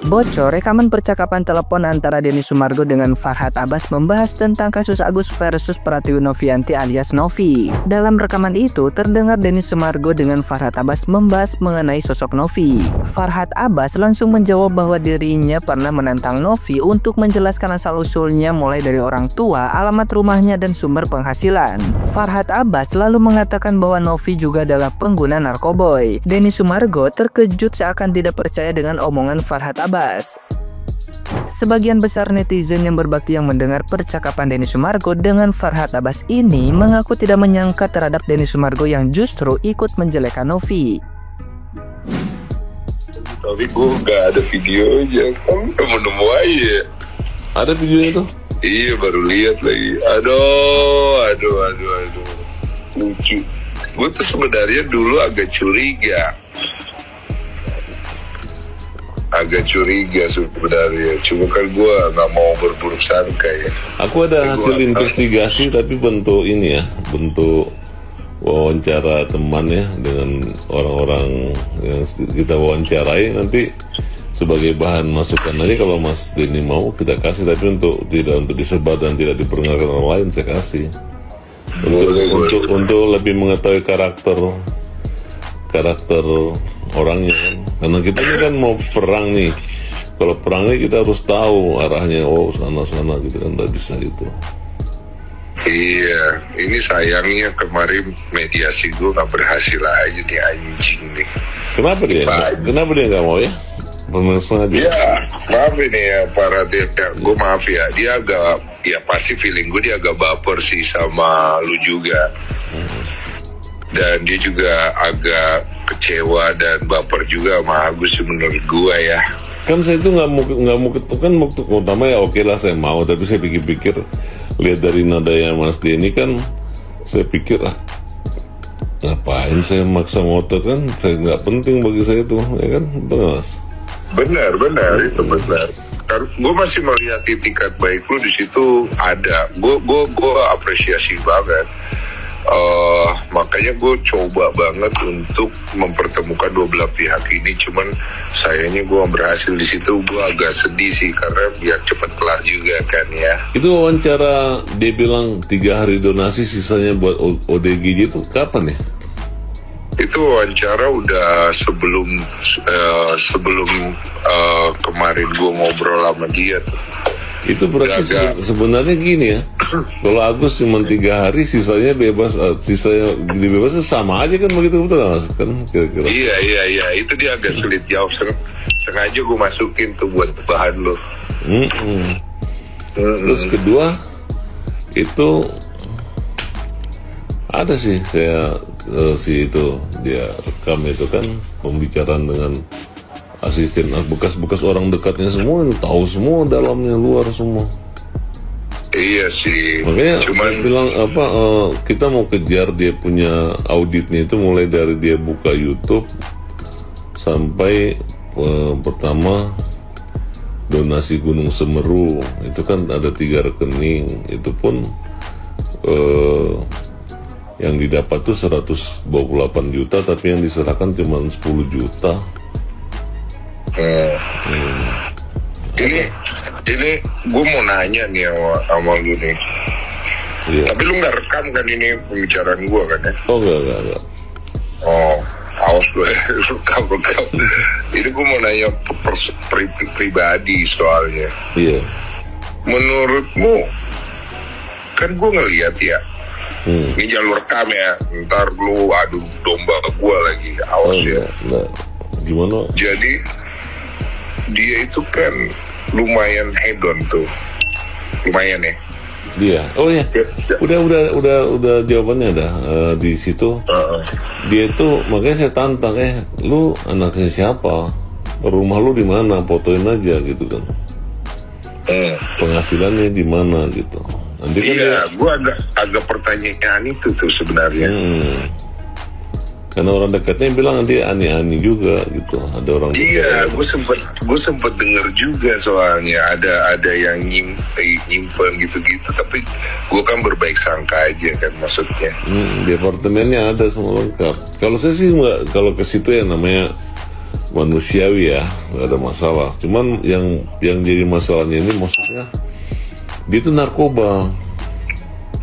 Bocor rekaman percakapan telepon antara Denny Sumargo dengan Farhad Abbas membahas tentang kasus Agus versus Pratiwi Novianti alias Novi. Dalam rekaman itu terdengar Denny Sumargo dengan Farhad Abbas membahas mengenai sosok Novi. Farhad Abbas langsung menjawab bahwa dirinya pernah menantang Novi untuk menjelaskan asal-usulnya mulai dari orang tua, alamat rumahnya, dan sumber penghasilan. Farhad Abbas lalu mengatakan bahwa Novi juga adalah pengguna narkoboy. Denny Sumargo terkejut seakan tidak percaya dengan omongan Farhad Abbas. Sebagian besar netizen yang berbakti yang mendengar percakapan Denny Sumargo dengan Farhad Abbas ini mengaku tidak menyangka terhadap Denny Sumargo yang justru ikut menjelekkan Novi. Tapi gue gak ada videonya, kan nemu aja. Ada videonya tuh? Iya, baru lihat lagi. Aduh. Lucu. Gue tuh sebenarnya dulu agak curiga sebenarnya. Cuma kan gue nggak mau berburuk sangka ya. Aku ada hasil investigasi tapi bentuk ini ya, bentuk wawancara teman ya dengan orang-orang yang kita wawancarai, nanti sebagai bahan masukan aja. Kalau Mas Denny mau kita kasih, tapi tidak untuk disebar dan tidak diperkenalkan orang lain saya kasih. Untuk lebih mengetahui karakter orangnya kan. Karena kita ini kan mau perang nih. Kalau perang nih kita harus tahu arahnya. Oh sana gitu kan, nggak bisa gitu. Iya, ini sayangnya kemarin mediasi gue nggak berhasil aja nih, anjing nih. Kenapa dia nggak mau ya? Pemirsa aja. Ya, maaf ini ya para dia. Gue maaf ya, dia agak, ya pasti feeling gue dia agak baper sih sama lu juga. Dan dia juga agak kecewa dan baper juga sama Agus menurut gue ya. Kan saya itu nggak mau kan utama ya, oke lah saya mau, tapi saya pikir lihat dari nadanya Mas Denny kan, saya pikir ngapain saya maksa ngotot, kan saya nggak penting bagi saya itu, ya kan, betul Mas? Benar itu benar. Kan gue masih melihat itikat baik lu di situ ada. Gue apresiasi banget. Makanya gue coba banget untuk mempertemukan dua belah pihak ini. Cuman sayangnya gue berhasil di situ. Gue agak sedih sih karena biar cepet kelar juga kan ya. Itu wawancara dia bilang 3 hari donasi sisanya buat ODGJ itu kapan ya? Itu wawancara udah sebelum kemarin gue ngobrol sama dia tuh. Itu berarti sebenarnya gini ya, kalau Agus cuma 3 hari sisanya bebas, sisanya dibebas sama aja kan, begitu betul Mas kan kira-kira? Iya itu dia agak sulit jawab, sengaja gue masukin tuh buat bahan lo. Terus kedua itu ada sih saya itu dia rekam itu kan pembicaraan dengan asisten, bekas orang dekatnya semua, tahu semua dalamnya luar semua. Iya sih. Makanya cuman bilang kita mau kejar dia punya auditnya itu mulai dari dia buka YouTube sampai pertama donasi Gunung Semeru itu kan ada 3 rekening, itu pun yang didapat tuh 128 juta tapi yang diserahkan cuma 10 juta. Ini gue mau nanya nih sama lu nih. Iya. Tapi lu nggak rekam kan ini pembicaraan gue kan ya? Oh enggak. Oh, awas lu ya, rekam. Ini gue mau nanya pribadi soalnya. Iya. Menurutmu, kan gue ngeliat ya, ini jalur rekam ya, ntar lu adu domba gue lagi, awas ya. Enggak. Gimana? Jadi dia itu kan lumayan hedon tuh, lumayan ya. Dia, oh ya, udah jawabannya dah di situ. Dia itu makanya saya tantang, lu anaknya siapa? Rumah lu di mana? Fotoin aja gitu kan. Penghasilannya di mana gitu. Nanti kan iya, gue agak pertanyaan itu tuh sebenarnya. Karena orang dekatnya bilang dia ani-ani juga gitu. Ada orang. Iya, gue sempet denger juga soalnya ada yang nyimpen gitu-gitu. Tapi gue kan berbaik sangka aja kan maksudnya. Di apartemennya ada semua lengkap. Kalau saya sih nggak, kalau ke situ ya namanya manusiawi ya, nggak ada masalah. Cuman yang jadi masalahnya ini maksudnya dia itu narkoba.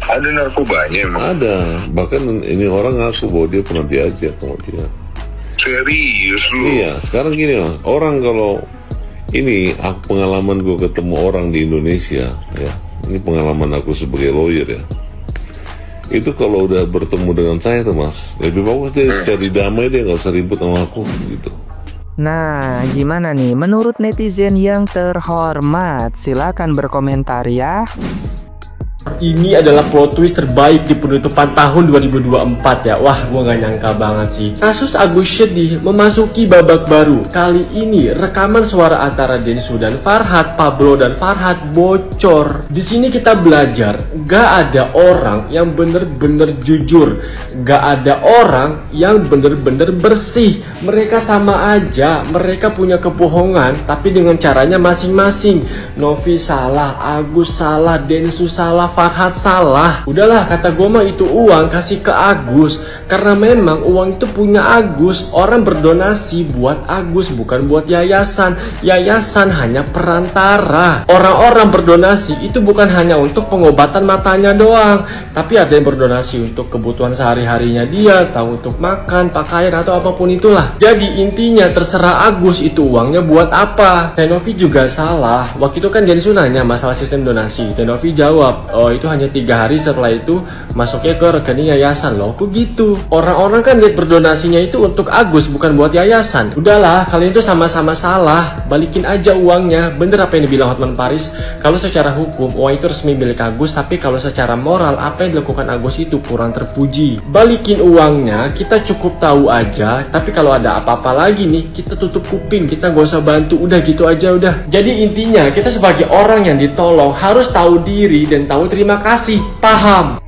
Ada narkobanya emang? Ada, bahkan ini orang ngaku bahwa dia pernah diajak sama dia. Serius lu? Iya, sekarang gini Mas, orang kalau ini pengalaman gue ketemu orang di Indonesia ya, ini pengalaman aku sebagai lawyer ya. Itu kalau udah bertemu dengan saya tuh Mas, lebih bagus dia cari damai, dia nggak usah ribut sama aku gitu. Nah, gimana nih menurut netizen yang terhormat? Silakan berkomentar ya. Ini adalah plot twist terbaik di penutupan tahun 2024 ya. Wah, gue gak nyangka banget sih. Kasus Agus Syedih memasuki babak baru. Kali ini rekaman suara antara Densu dan Farhad, Pablo dan Farhad bocor. Di sini kita belajar, gak ada orang yang bener-bener jujur. Gak ada orang yang bener-bener bersih. Mereka sama aja, mereka punya kebohongan, tapi dengan caranya masing-masing. Novi salah, Agus salah, Densu salah, Farhad salah. Udahlah, kata gue mah itu uang kasih ke Agus. Karena memang uang itu punya Agus. Orang berdonasi buat Agus, bukan buat yayasan. Yayasan hanya perantara. Orang-orang berdonasi itu bukan hanya untuk pengobatan matanya doang, tapi ada yang berdonasi untuk kebutuhan sehari-harinya dia, tahu untuk makan, pakaian, atau apapun itulah. Jadi intinya terserah Agus itu uangnya buat apa. Tenovi juga salah. Waktu itu kan Densu nanya masalah sistem donasi. Tenovi jawab, oh itu hanya 3 hari setelah itu masuknya ke rekening yayasan. Loh kok gitu? Orang-orang kan lihat berdonasinya itu untuk Agus, bukan buat yayasan. Udahlah, kalian itu sama-sama salah. Balikin aja uangnya. Bener apa yang dibilang Hotman Paris, kalau secara hukum uang itu resmi milik Agus, tapi kalau secara moral apa yang dilakukan Agus itu kurang terpuji. Balikin uangnya, kita cukup tahu aja. Tapi kalau ada apa-apa lagi nih, kita tutup kuping, kita gak usah bantu. Udah gitu aja udah. Jadi intinya kita sebagai orang yang ditolong harus tahu diri dan tahu terima kasih, paham?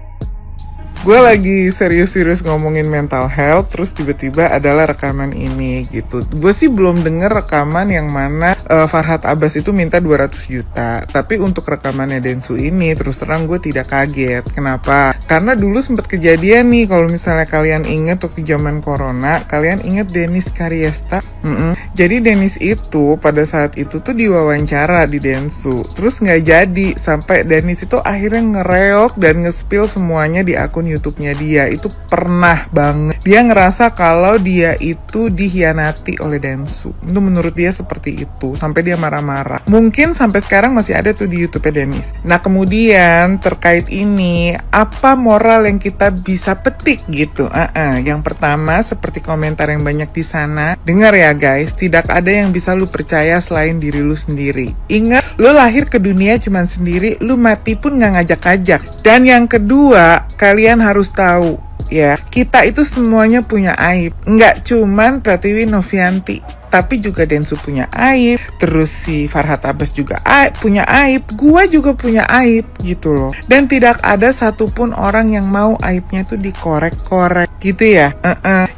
Gue lagi serius-serius ngomongin mental health, terus tiba-tiba adalah rekaman ini gitu. Gue sih belum denger rekaman yang mana Farhad Abbas itu minta 200 juta. Tapi untuk rekamannya Densu ini terus terang gue tidak kaget. Kenapa? Karena dulu sempat kejadian nih, kalau misalnya kalian ingat waktu zaman corona, kalian ingat Denis Karyesta? Jadi Denis itu pada saat itu tuh diwawancara di Densu. Terus nggak jadi, sampai Denis itu akhirnya ngereok dan nge-spill semuanya di akun YouTube-nya dia. Itu pernah banget dia ngerasa kalau dia itu dihianati oleh Densu. Itu menurut dia seperti itu, sampai dia marah-marah. Mungkin sampai sekarang masih ada tuh di YouTube-nya Denis. Nah kemudian terkait ini, apa moral yang kita bisa petik gitu? Yang pertama, seperti komentar yang banyak di sana, dengar ya guys, tidak ada yang bisa lu percaya selain diri lu sendiri. Ingat, lu lahir ke dunia cuman sendiri, lu mati pun gak ngajak-ngajak. Dan yang kedua, kalian harus tahu ya, kita itu semuanya punya aib. Nggak cuman Pratiwi Novianti, tapi juga Densu punya aib, terus si Farhad Abbas juga punya aib, gua juga punya aib gitu loh. Dan tidak ada satupun orang yang mau aibnya tuh dikorek-korek gitu ya.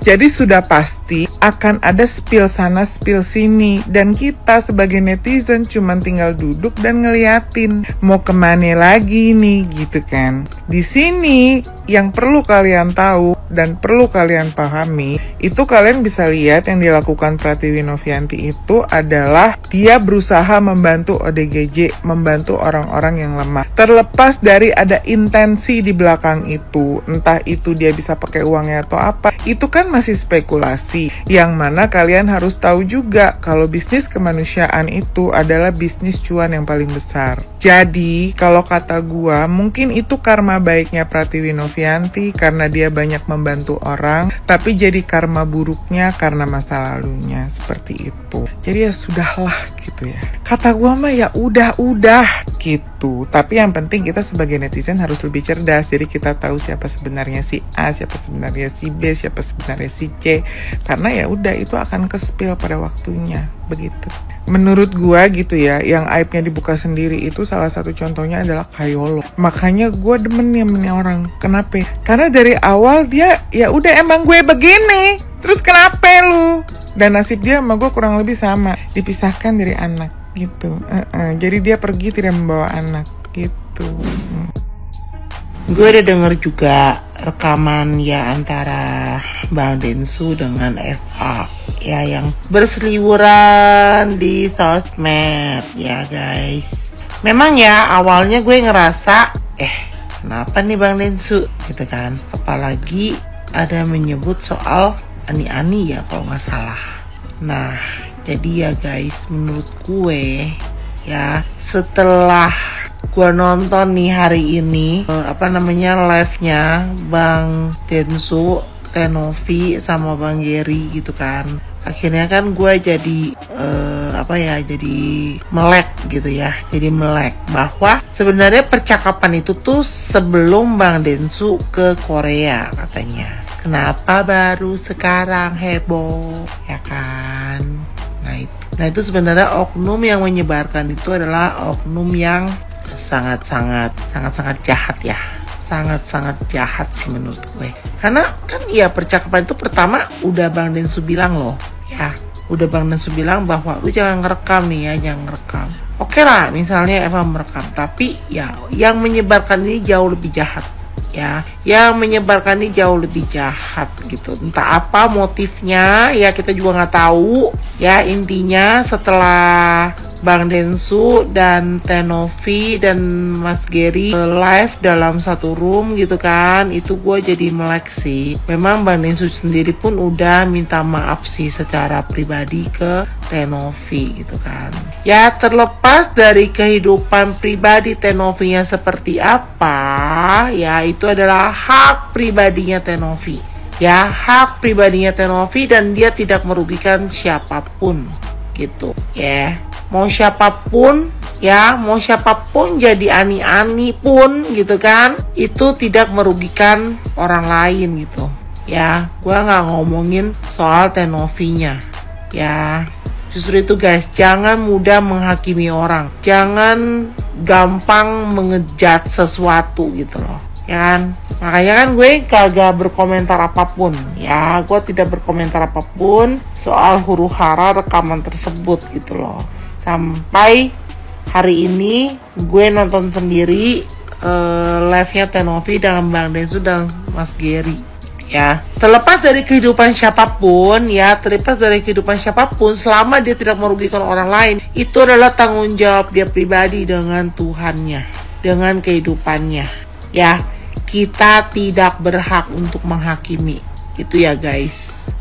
Jadi sudah pasti akan ada spill sana spill sini, dan kita sebagai netizen cuman tinggal duduk dan ngeliatin mau kemana lagi nih gitu kan. Di sini yang perlu kalian tahu dan perlu kalian pahami, itu kalian bisa lihat yang dilakukan Pratiwi Novianti itu adalah dia berusaha membantu ODGJ, membantu orang-orang yang lemah. Terlepas dari ada intensi di belakang itu, entah itu dia bisa pakai uangnya atau apa, itu kan masih spekulasi. Yang mana kalian harus tahu juga kalau bisnis kemanusiaan itu adalah bisnis cuan yang paling besar. Jadi kalau kata gua, mungkin itu karma baiknya Pratiwi Novianti karena dia banyak membantu orang, tapi jadi karma buruknya karena masa lalunya seperti itu. Jadi ya sudahlah gitu ya. Kata gua mah ya udah gitu. Tapi yang penting kita sebagai netizen harus lebih cerdas. Jadi kita tahu siapa sebenarnya si A, siapa sebenarnya si B, siapa sebenarnya si C. Karena ya udah itu akan ke-spill pada waktunya begitu. Menurut gua gitu ya, yang aibnya dibuka sendiri itu salah satu contohnya adalah Kayolo. Makanya gua demen nih orang. Kenapa? Karena dari awal dia ya udah emang gue begini. Terus kenapa lu? Dan nasib dia sama gue kurang lebih sama, dipisahkan dari anak gitu. Jadi dia pergi tidak membawa anak gitu. gue udah denger juga rekaman ya antara Bang Densu dengan FA ya yang berseliweran di sosmed ya guys. Memang ya awalnya gue ngerasa kenapa nih Bang Densu gitu kan, apalagi ada menyebut soal ani-ani ya kalau nggak salah. Nah jadi ya guys, menurut gue ya setelah gue nonton nih hari ini live-nya Bang Densu, Tenovi sama Bang Gary gitu kan, akhirnya kan gue jadi jadi melek gitu ya, jadi melek bahwa sebenarnya percakapan itu tuh sebelum Bang Densu ke Korea katanya. Kenapa baru sekarang heboh ya kan? Nah itu sebenarnya oknum yang menyebarkan itu adalah oknum yang sangat-sangat jahat ya. Sangat-sangat jahat sih menurut gue. Karena kan ya percakapan itu pertama udah Bang Densu bilang loh ya. Udah Bang Densu bilang bahwa lu jangan ngerekam nih ya, jangan ngerekam. Oke lah misalnya Eva merekam, tapi ya yang menyebarkan ini jauh lebih jahat ya. Yang menyebarkan ini jauh lebih jahat gitu. Entah apa motifnya ya kita juga nggak tahu ya. Intinya setelah Bang Densu dan Tenovi dan Mas Gary live dalam satu room gitu kan, itu gue jadi melek sih. Memang Bang Densu sendiri pun udah minta maaf sih secara pribadi ke Tenovi gitu kan. Ya terlepas dari kehidupan pribadi Tenovinya seperti apa, ya itu adalah hak pribadinya Tenovi. Ya hak pribadinya Tenovi dan dia tidak merugikan siapapun gitu ya. Mau siapapun jadi ani-ani pun gitu kan, itu tidak merugikan orang lain gitu ya. Gua nggak ngomongin soal Tenovinya ya. Justru itu guys, jangan mudah menghakimi orang, jangan gampang mengejat sesuatu gitu loh ya kan. Makanya kan gue kagak berkomentar apapun ya. Gue tidak berkomentar apapun soal huru-hara rekaman tersebut gitu loh. Sampai hari ini gue nonton sendiri live-nya Tenovi dengan Bang Densu dan Mas Gary ya. Terlepas dari kehidupan siapapun ya, selama dia tidak merugikan orang lain, itu adalah tanggung jawab dia pribadi dengan Tuhannya, dengan kehidupannya ya. Kita tidak berhak untuk menghakimi itu ya guys.